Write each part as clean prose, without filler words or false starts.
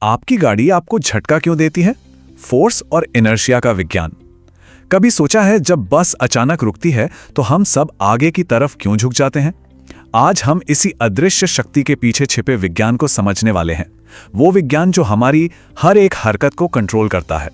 आपकी गाड़ी आपको झटका क्यों देती है? फोर्स और इनर्शिया का विज्ञान। कभी सोचा है जब बस अचानक रुकती है तो हम सब आगे की तरफ क्यों झुक जाते हैं? आज हम इसी अदृश्य शक्ति के पीछे छिपे विज्ञान को समझने वाले हैं। वो विज्ञान जो हमारी हर एक हरकत को कंट्रोल करता है।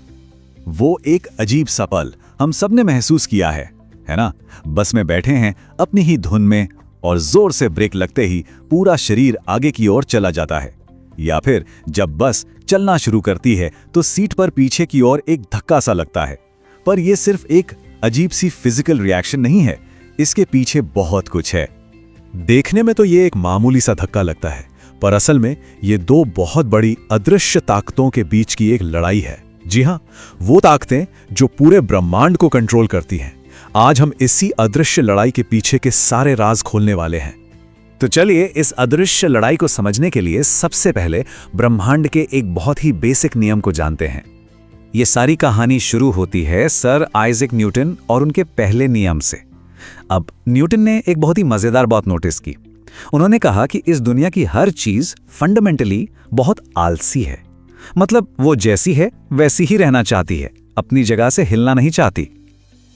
वो एक अजीब सा पल हम सबने महसूस किया है ना? बस में बैठे हैं अपनी ही धुन में और जोर से ब्रेक लगते ही पूरा शरीर आगे की ओर चला जाता है। या फिर जब बस चलना शुरू करती है तो सीट पर पीछे की ओर एक धक्का सा लगता है। पर यह सिर्फ एक अजीब सी फिजिकल रिएक्शन नहीं है, इसके पीछे बहुत कुछ है। देखने में तो ये एक मामूली सा धक्का लगता है, पर असल में ये दो बहुत बड़ी अदृश्य ताकतों के बीच की एक लड़ाई है। जी हाँ, वो ताकतें जो पूरे ब्रह्मांड को कंट्रोल करती हैं। आज हम इसी अदृश्य लड़ाई के पीछे के सारे राज खोलने वाले हैं। तो चलिए इस अदृश्य लड़ाई को समझने के लिए सबसे पहले ब्रह्मांड के एक बहुत ही बेसिक नियम को जानते हैं। ये सारी कहानी शुरू होती है सर आइजैक न्यूटन और उनके पहले नियम से। अब न्यूटन ने एक बहुत ही मजेदार बात नोटिस की। उन्होंने कहा कि इस दुनिया की हर चीज फंडामेंटली बहुत आलसी है। मतलब वो जैसी है वैसी ही रहना चाहती है, अपनी जगह से हिलना नहीं चाहती।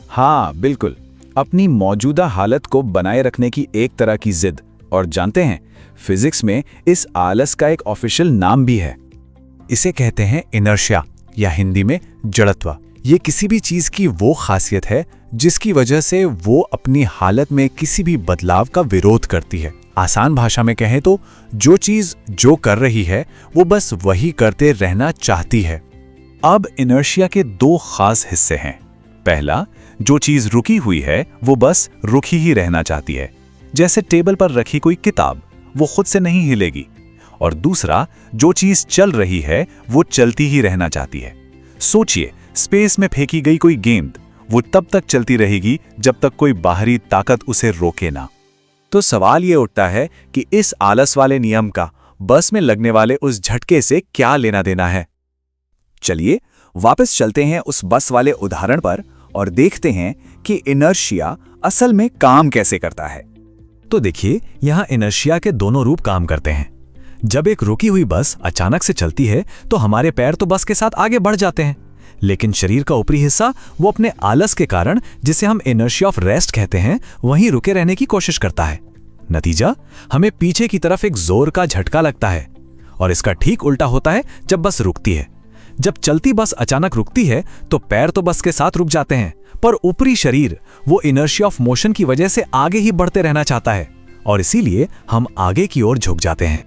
हाँ बिल्कुल, अपनी मौजूदा हालत को बनाए रखने की एक तरह की जिद। और जानते हैं, फिजिक्स में इस आलस का एक ऑफिशियल नाम भी है। इसे कहते हैं इनर्शिया या हिंदी में जड़त्व। ये किसी भी चीज की वो खासियत है जिसकी वजह से वो अपनी हालत में किसी भी बदलाव का विरोध करती है। आसान भाषा में कहें तो जो चीज जो कर रही है वो बस वही करते रहना चाहती है। अब इनर्शिया के दो खास हिस्से हैं। पहला, जो चीज रुकी हुई है वो बस रुकी ही रहना चाहती है, जैसे टेबल पर रखी कोई किताब, वो खुद से नहीं हिलेगी। और दूसरा, जो चीज चल रही है वो चलती ही रहना चाहती है। सोचिए, स्पेस में फेंकी गई कोई गेंद, वो तब तक चलती रहेगी जब तक कोई बाहरी ताकत उसे रोके ना। तो सवाल ये उठता है कि इस आलस वाले नियम का बस में लगने वाले उस झटके से क्या लेना देना है। चलिए वापस चलते हैं उस बस वाले उदाहरण पर और देखते हैं कि इनर्शिया असल में काम कैसे करता है। तो देखिए, यहाँ इनर्शिया के दोनों रूप काम करते हैं। जब एक रुकी हुई बस अचानक से चलती है तो हमारे पैर तो बस के साथ आगे बढ़ जाते हैं, लेकिन शरीर का ऊपरी हिस्सा वो अपने आलस के कारण, जिसे हम इनर्शिया ऑफ रेस्ट कहते हैं, वहीं रुके रहने की कोशिश करता है। नतीजा, हमें पीछे की तरफ एक जोर का झटका लगता है। और इसका ठीक उल्टा होता है जब बस रुकती है। जब चलती बस अचानक रुकती है तो पैर तो बस के साथ रुक जाते हैं, पर ऊपरी शरीर वो इनर्शिया ऑफ मोशन की वजह से आगे ही बढ़ते रहना चाहता है और इसीलिए हम आगे की ओर झुक जाते हैं।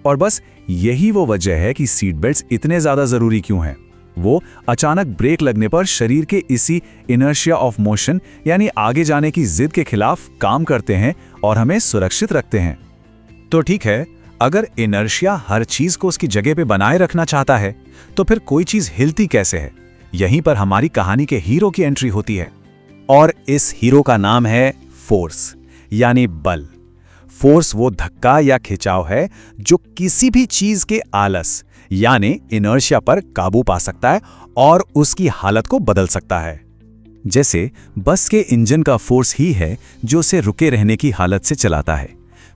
और बस यही वो वजह है कि सीट बेल्ट्स इतने ज्यादा जरूरी क्यों हैं। वो अचानक ब्रेक लगने पर शरीर के इसी इनर्शिया ऑफ मोशन यानी आगे जाने की जिद के खिलाफ काम करते हैं और हमें सुरक्षित रखते हैं। तो ठीक है, अगर इनर्शिया हर चीज को उसकी जगह पे बनाए रखना चाहता है तो फिर कोई चीज हिलती कैसे है? यहीं पर हमारी कहानी के हीरो की एंट्री होती है। और इस हीरो का नाम है फोर्स यानी बल। फोर्स वो धक्का या खिंचाव है जो किसी भी चीज के आलस यानी इनर्शिया पर काबू पा सकता है और उसकी हालत को बदल सकता है। जैसे बस के इंजन का फोर्स ही है जो उसे रुके रहने की हालत से चलाता है।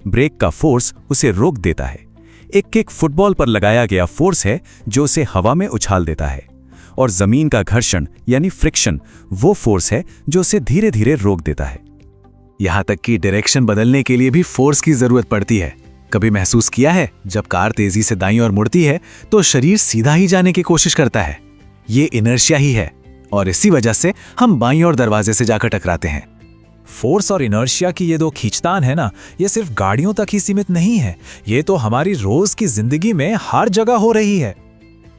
ब्रेक का फोर्स उसे रोक देता है। एक किक फुटबॉल पर लगाया गया फोर्स है जो उसे हवा में उछाल देता है। और जमीन का घर्षण यानी फ्रिक्शन वो फोर्स है जो उसे धीरे धीरे रोक देता है। यहां तक कि डायरेक्शन बदलने के लिए भी फोर्स की जरूरत पड़ती है। कभी महसूस किया है, जब कार तेजी से दाईं ओर मुड़ती है तो शरीर सीधा ही जाने की कोशिश करता है। ये इनर्शिया ही है और इसी वजह से हम बाईं ओर दरवाजे से जाकर टकराते हैं। फोर्स और इनर्शिया की ये दो खींचतान है ना, ये सिर्फ गाड़ियों तक ही सीमित नहीं है, ये तो हमारी रोज की जिंदगी में हर जगह हो रही है।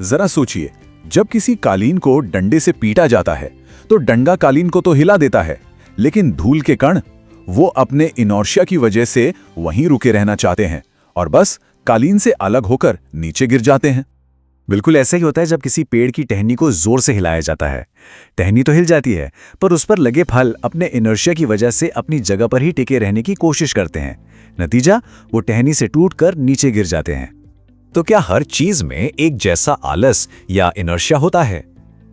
जरा सोचिए, जब किसी कालीन को डंडे से पीटा जाता है तो डंडा कालीन को तो हिला देता है, लेकिन धूल के कण वो अपने इनर्शिया की वजह से वहीं रुके रहना चाहते हैं और बस कालीन से अलग होकर नीचे गिर जाते हैं। बिल्कुल ऐसा ही होता है जब किसी पेड़ की टहनी को जोर से हिलाया जाता है। टहनी तो हिल जाती है, पर उस पर लगे फल अपने इनर्शिया की वजह से अपनी जगह पर ही टिके रहने की कोशिश करते हैं। नतीजा, वो टहनी से टूटकर नीचे गिर जाते हैं। तो क्या हर चीज में एक जैसा आलस या इनर्शिया होता है?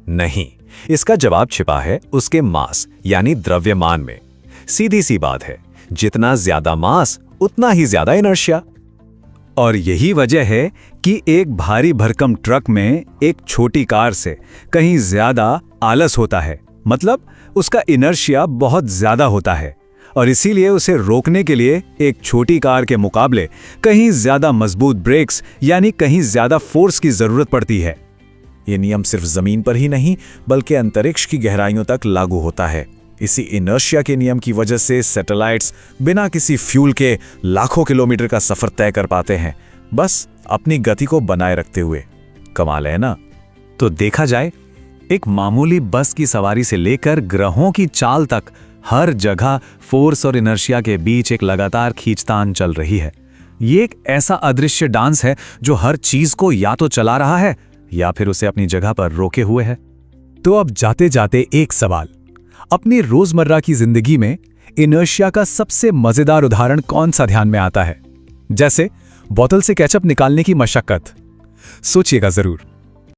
नहीं, इसका जवाब छिपा है उसके मास यानी द्रव्यमान में। सीधी सी बात है, जितना ज्यादा मास उतना ही ज्यादा इनर्शिया। और यही वजह है कि एक भारी भरकम ट्रक में एक छोटी कार से कहीं ज्यादा आलस होता है, मतलब उसका इनर्शिया बहुत ज्यादा होता है और इसीलिए उसे रोकने के लिए एक छोटी कार के मुकाबले कहीं ज्यादा मजबूत ब्रेक्स यानी कहीं ज्यादा फोर्स की जरूरत पड़ती है। ये नियम सिर्फ जमीन पर ही नहीं बल्कि अंतरिक्ष की गहराइयों तक लागू होता है। इसी इनर्शिया के नियम की वजह से सैटेलाइट्स बिना किसी फ्यूल के लाखों किलोमीटर का सफर तय कर पाते हैं, बस अपनी गति को बनाए रखते हुए। कमाल है ना? तो देखा जाए, एक मामूली बस की सवारी से लेकर ग्रहों की चाल तक हर जगह फोर्स और इनर्शिया के बीच एक लगातार खींचतान चल रही है। ये एक ऐसा अदृश्य डांस है जो हर चीज को या तो चला रहा है या फिर उसे अपनी जगह पर रोके हुए है। तो अब जाते जाते एक सवाल, अपनी रोजमर्रा की जिंदगी में इनर्शिया का सबसे मजेदार उदाहरण कौन सा ध्यान में आता है? जैसे बोतल से केचप निकालने की मशक्कत। सोचिएगा जरूर।